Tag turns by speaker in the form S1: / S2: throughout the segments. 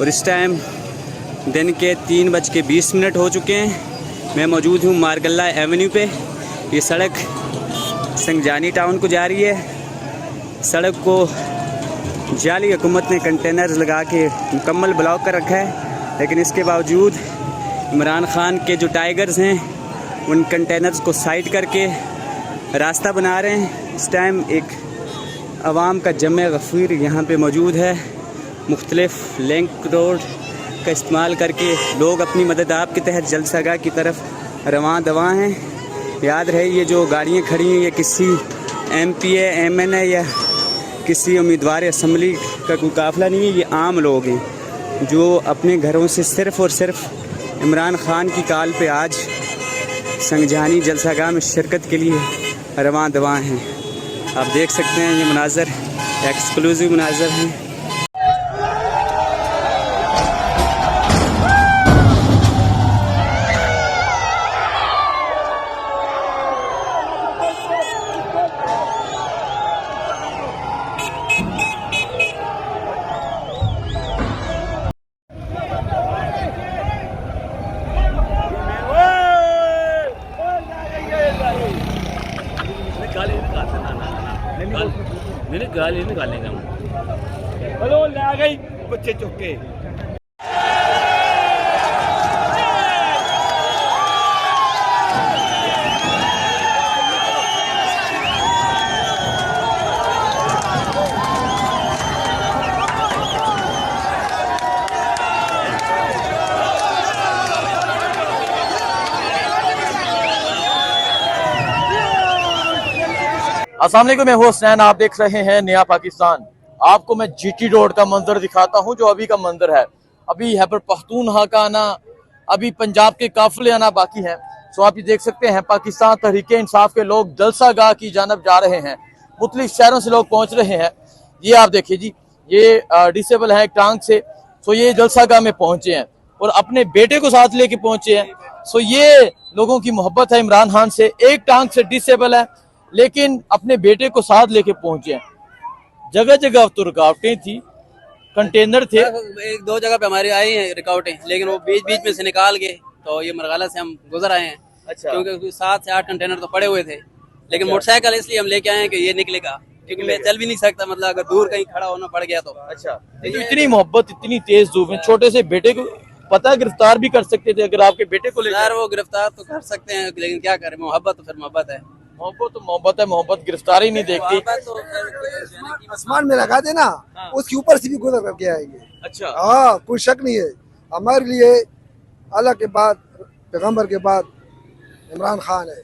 S1: और इस टाइम दिन के 3:20 हो चुके हैं। मैं मौजूद हूँ मारगल्ला एवेन्यू पे। ये सड़क संगजानी टाउन को जा रही है। सड़क को जाली हुकूमत ने कंटेनर्स लगा के मुकम्मल ब्लॉक कर रखा है, लेकिन इसके बावजूद इमरान खान के जो टाइगर्स हैं उन कंटेनर्स को साइड करके रास्ता बना रहे हैं। इस टाइम एक अवाम का जमे गफ़ीर यहाँ पे मौजूद है। मुख्तलिफ लिंक रोड का इस्तेमाल करके लोग अपनी मदद आप के तहत जलसागाह की तरफ रवां दवा हैं। याद रहे, ये जो गाड़ियाँ खड़ी हैं ये किसी MPA MNA या किसी उम्मीदवार असम्बली का कोई काफ़िला नहीं है। ये आम लोग हैं जो अपने घरों से सिर्फ़ और सिर्फ इमरान खान की कॉल पे आज संगजानी जलसागाह में शिरकत के लिए रवां दवा हैं। आप देख सकते हैं ये मनाज़र एक्सक्लूसिव मनाज़र हैं।
S2: गाली निकालेंगे हम।
S3: हेलो ले गई बच्चे चुक के।
S4: अस्सलाम वालेकुम, मैं हुसैन, आप देख रहे हैं नया पाकिस्तान। आपको मैं GT रोड का मंजर दिखाता हूं जो अभी का मंजर है। अभी यहाँ पर पख्तूनख्वा का आना, अभी पंजाब के काफिले आना बाकी है। सो आप ये देख सकते हैं पाकिस्तान तहरीक इंसाफ के लोग जलसागाह की जानब जा रहे हैं। मुख्तलिफ शहरों से लोग पहुंच रहे हैं। ये आप देखिए जी, ये डिसेबल है एक टांग से। सो ये जलसागाह में पहुंचे हैं और अपने बेटे को साथ लेके पहुंचे हैं। सो ये लोगों की मोहब्बत है इमरान खान से। एक टांग से डिसेबल है लेकिन अपने बेटे को साथ लेके पहुंचे हैं। जगह जगह तो रुकावटें थी, कंटेनर थे।
S5: एक दो जगह पे हमारी आई हैं रुकावटें, लेकिन वो बीच बीच में से निकाल के तो ये मरगला से हम गुजर आए हैं।
S4: अच्छा।
S5: क्योंकि 7 से 8 कंटेनर तो पड़े हुए थे, लेकिन मोटरसाइकिल इसलिए हम लेके आए हैं कि ये निकलेगा, क्योंकि मैं चल भी नहीं सकता, मतलब अगर दूर कहीं खड़ा होना पड़ गया तो।
S4: अच्छा, तो इतनी मोहब्बत, इतनी तेज धूप में छोटे से बेटे को पता गिरफ्तार भी कर सकते थे अगर आपके बेटे को ले।
S5: यार वो गिरफ्तार तो कर सकते हैं, लेकिन क्या करें, मोहब्बत तो फिर मोहब्बत है।
S4: मोहब्बत तो मोहब्बत है, मोहब्बत गिरफ्तारी नहीं देखती।
S6: आसमान में लगा देना, उसके ऊपर से भी गुजर करके आएंगे।
S4: अच्छा,
S6: हाँ, कोई शक नहीं है। हमारे लिए अल्लाह के बाद, पैगंबर के बाद इमरान खान है।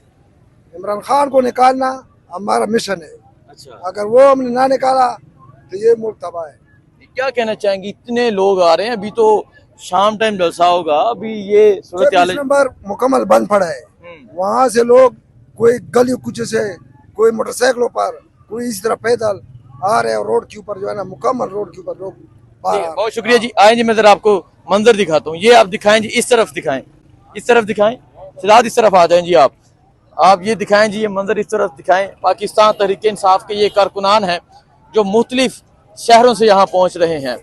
S6: इमरान खान को निकालना हमारा मिशन है।
S4: अच्छा,
S6: अगर वो हमने ना निकाला तो ये मुल्क तबाह है।
S4: क्या कहना चाहेंगे? इतने लोग आ रहे हैं, अभी तो शाम टाइम जलसा होगा, अभी ये सूरत हाल
S6: नंबर मुकम्मल बंद पड़ा है। वहाँ से लोग कोई गली कुछ से, कोई मोटरसाइकिलों पर, कोई इस तरह पैदल आ रहे हैं। रोड के ऊपर जो है ना, मुकम्मल रोड के ऊपर लोग।
S4: बहुत शुक्रिया जी। आए जी, मैं जरा आपको मंजर दिखाता हूँ। ये आप दिखाएं जी, इस तरफ दिखाएं, इस तरफ दिखाएं, सिराज इस तरफ आ जाएं जी। आप ये दिखाएं जी, ये मंजर इस तरफ दिखाएं। पाकिस्तान तहरीक इंसाफ के ये कारकुनान हैं जो मुख्तलिफ शहरों से यहाँ पहुँच रहे हैं।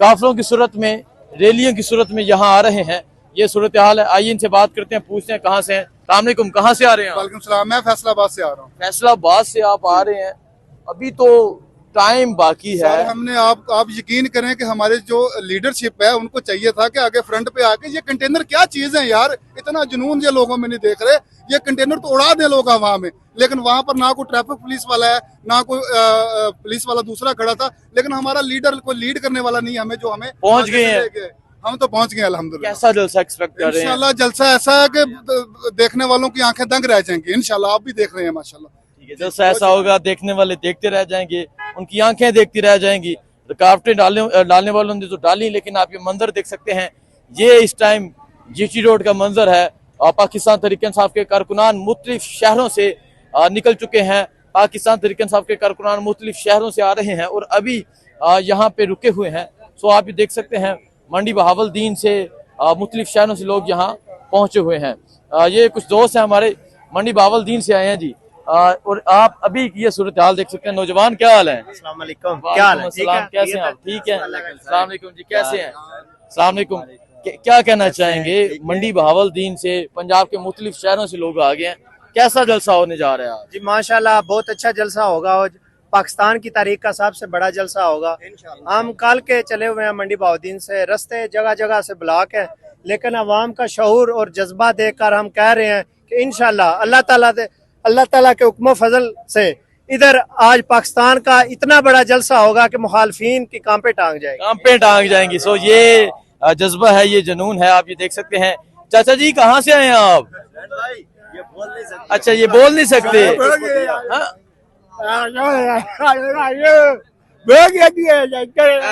S4: काफिलों की सूरत में, रैलियों की सूरत में यहाँ आ रहे हैं। ये सूरत हाल है। आइए इनसे बात करते हैं, पूछते हैं कहाँ से हैं। अस्सलाम, कहाँ से आ रहे हैं?
S7: वालेकुम सलाम, मैं फैसलाबाद से आ रहा हूँ।
S4: फैसलाबाद से आप आ रहे हैं, अभी तो टाइम बाकी है।
S7: हमने आप यकीन करें कि हमारे जो लीडरशिप है उनको चाहिए था कि आगे फ्रंट पे आके ये कंटेनर क्या चीज है यार, इतना जुनून ये लोगों में नहीं देख रहे। ये कंटेनर तो उड़ा दे लोग वहां में, लेकिन वहां पर ना कोई ट्रैफिक पुलिस वाला है, ना कोई पुलिस वाला दूसरा खड़ा था, लेकिन हमारा लीडर को लीड करने वाला नहीं, हमें जो हमें
S4: पहुंच गए हैं।
S7: हम तो पहुंच गए अल्हम्दुलिल्लाह।
S4: कैसा जलसा एक्सपेक्ट कर रहे हैं?
S7: इंशाल्लाह जलसा ऐसा है कि देखने वालों की आंखें दंग रह जाएंगी। इंशाल्लाह आप भी देख रहे हैं माशाल्लाह।
S4: ठीक है, जलसा ऐसा होगा देखने वाले देखते रह जाएंगे, उनकी आंखें देखती रह जाएंगी। रुकावटें डालने वालों ने तो डाली, लेकिन आप ये मंजर देख सकते हैं। ये इस टाइम GT रोड का मंजर है और पाकिस्तान तहरीक इंसाफ के कारकुनान मुख्तलिफ शहरों से निकल चुके हैं। पाकिस्तान तहरीक इंसाफ के कारकुनान मुख्तलिफ शहरों से आ रहे हैं और अभी यहाँ पे रुके हुए हैं। सो आप ये देख सकते हैं मंडी बहावलदीन से मुख्तलिफ शहरों से लोग यहाँ पहुंचे हुए हैं। ये कुछ दोस्त हैं हमारे, मंडी बहावलदीन से आए हैं जी। और आप अभी ये सूरत हाल देख सकते हैं। नौजवान क्या हाल है?
S3: अस्सलाम वालेकुम, क्या हाल है?
S4: कैसे हैं आप? ठीक है, अस्सलाम वालेकुम जी, कैसे हैं? अस्सलाम वालेकुम। क्या कहना चाहेंगे, मंडी बहावलदीन से पंजाब के मुख्तलिफ शहरों से लोग आ गए हैं, कैसा जलसा होने जा रहा है आज?
S2: जी माशाल्लाह बहुत अच्छा जलसा होगा और पाकिस्तान की तारीख का सबसे बड़ा जलसा होगा। हम कल के चले हुए हैं मंडी बहावलदीन से, रास्ते जगह जगह से ब्लॉक है, लेकिन अवाम का शऊर और जज्बा देखकर हम कह रहे हैं कि इंशाल्लाह अल्लाह ताला के हुक्म फजल से इधर आज पाकिस्तान का इतना बड़ा जलसा होगा कि मुखालफीन की कांपे टांग जाएगी,
S4: कांपे टांग जाएंगी। सो ये जज्बा है, ये जुनून है, आप ये देख सकते हैं। चाचा जी कहाँ से आए हैं आप? अच्छा, ये बोल नहीं सकते।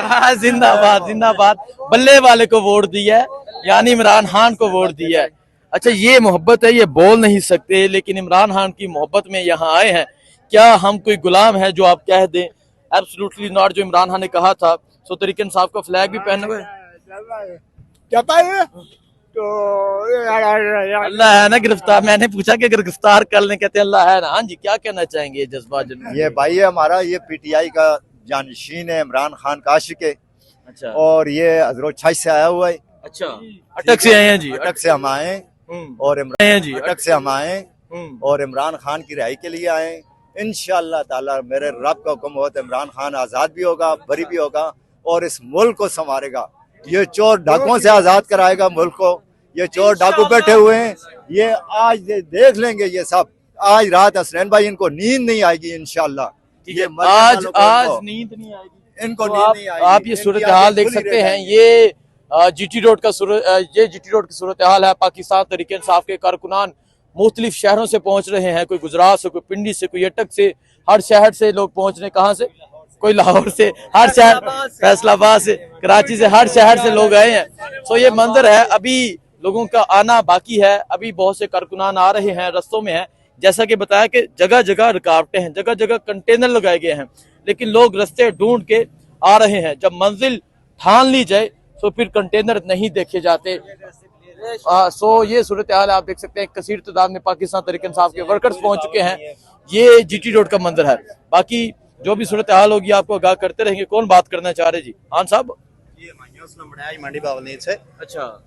S4: हाँ? जिंदाबाद जिंदाबाद, बल्ले वाले को वोट दिया है, यानी इमरान खान को वोट दिया है। अच्छा, ये मोहब्बत है, ये बोल नहीं सकते, लेकिन इमरान खान की मोहब्बत में यहाँ आए हैं। क्या हम कोई गुलाम है जो आप कह दें? Absolutely not. जो इमरान खान ने कहा था, सो तरीकन साहब का फ्लैग भी पहने हुए अल्लाह है ना गिरफ्तार। मैंने पूछा कि अगर गिरफ्तार कर लें, कहते अल्लाह है ना। हाँ जी, क्या कहना चाहेंगे ये जज्बा?
S8: ये भाई है हमारा, ये पीटीआई का जानशीन है, इमरान खान का आशिक है।
S4: अच्छा,
S8: और ये हजरत छाई से आया हुआ है।
S4: अच्छा, अटक से आए हैं जी?
S8: अटक से हम आए और अटक से हम आए और इमरान खान की रिहाई के लिए आए। इंशाअल्लाह ताला मेरे रब का हुक्म हो तो इमरान खान आजाद भी होगा, बरी भी होगा और इस मुल्क को संवारेगा। ये चोर डाकुओं से आजाद कराएगा मुल्क को। ये चोर डाकू बैठे हुए हैं, ये आज देख लेंगे। ये सब आज रात हसनैन भाई इनको नींद नहीं आएगी इंशाअल्लाह। ये
S4: आज नींद नहीं आएगी
S8: इनको,
S4: तो
S8: नींद नहीं आएगी।
S4: आप ये सूरत हाल देख सकते हैं। ये जीटी रोड का जीटी रोड की सूरत हाल है। पाकिस्तान तहरीक इंसाफ के कारकुनान मुख्तलिफ शहरों से पहुंच रहे हैं, कोई गुजरात से, कोई पिंडी से, कोई अटक से, हर शहर से लोग पहुंच रहे हैं। कहाँ से? कोई लाहौर से, हर शहर, फैसलाबाद से, कराची से, हर शहर से लोग आए हैं। सो ये मंजर है, अभी लोगों का आना बाकी है। अभी बहुत से कारकुनान आ रहे हैं, रस्तों में हैं। जैसा कि बताया कि जगह जगह रुकावटें हैं, जगह जगह कंटेनर लगाए गए हैं, लेकिन लोग रास्ते ढूंढ के आ रहे हैं। जब मंजिल ठान ली जाए तो फिर कंटेनर नहीं देखे जाते। सो ये सूरत हाल आप देख सकते हैं। कसीर तादाद में पाकिस्तान तहरीक इंसाफ के वर्कर्स पहुंच चुके हैं। ये जीटी रोड का मंजर है। बाकी जो भी सूरत हाल होगी आपको आगाह करते रहेंगे। कौन बात करना चाह रहे जी? खान साहब।
S9: ये मंडी बहावलदीन से।
S4: अच्छा,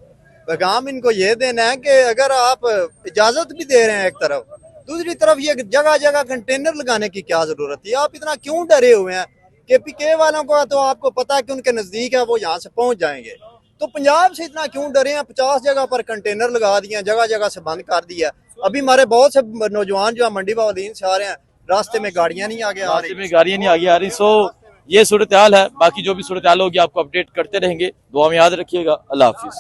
S9: पैगाम इनको ये देना है कि अगर आप इजाजत भी दे रहे हैं एक तरफ, दूसरी तरफ ये जगह जगह कंटेनर लगाने की क्या जरूरत है? आप इतना क्यों डरे हुए हैं? केपीके वालों को तो आपको पता है कि उनके नजदीक है, वो यहाँ से पहुंच जाएंगे। तो पंजाब से इतना क्यों डरे हैं? 50 जगह पर कंटेनर लगा दिए, जगह जगह से बंद कर दिया। अभी हमारे बहुत से नौजवान जो मंडी बहावलदीन से आ रहे हैं, रास्ते में गाड़ियां नहीं आगे आ रही।
S4: सो ये सूरत हाल है। बाकी जो भी सूरत हाल होगी आपको अपडेट करते रहेंगे। दुआ में याद रखिएगा। अल्लाह हाफिज।